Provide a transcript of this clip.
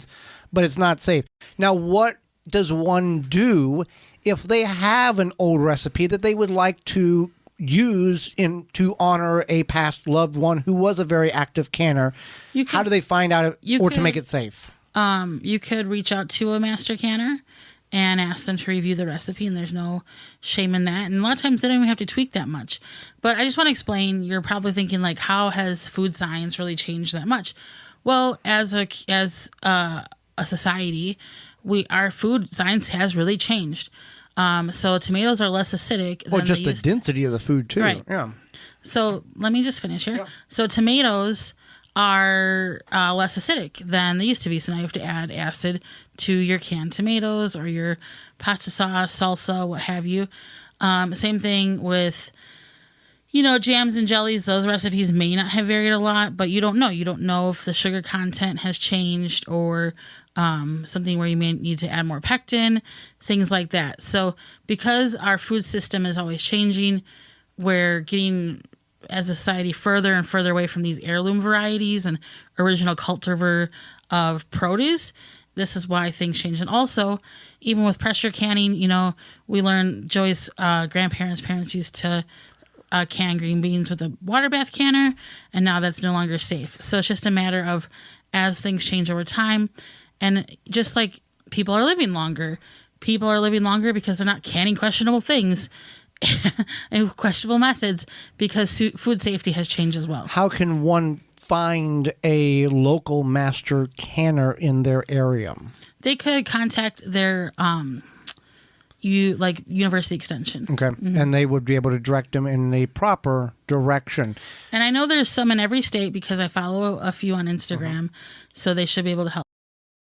cans, but it's not safe. Now, what does one do if they have an old recipe that they would like to use to honor a past loved one who was a very active canner? How do they find out to make it safe? You could reach out to a master canner and ask them to review the recipe, and there's no shame in that. And a lot of times they don't even have to tweak that much. But I just want to explain, you're probably thinking, like, how has food science really changed that much? Well, as a society, our food science has really changed. So tomatoes are less acidic than just the density of the food too. Right. Yeah. So let me just finish here. Yeah. So tomatoes are less acidic than they used to be. So now you have to add acid to your canned tomatoes or your pasta sauce, salsa, what have you. Same thing with, jams and jellies. Those recipes may not have varied a lot, but you don't know. You don't know if the sugar content has changed or something where you may need to add more pectin, things like that. So because our food system is always changing, we're getting, as a society, further and further away from these heirloom varieties and original cultivar of produce. This is why things change. And also, even with pressure canning, we learned Joey's parents used to can green beans with a water bath canner, and now that's no longer safe. So it's just a matter of, as things change over time, and just like people are living longer because they're not canning questionable things and questionable methods, because food safety has changed as well. How can one find a local master canner in their area? They could contact their University Extension. Okay. Mm-hmm. And they would be able to direct them in a proper direction. And I know there's some in every state because I follow a few on Instagram, so they should be able to help.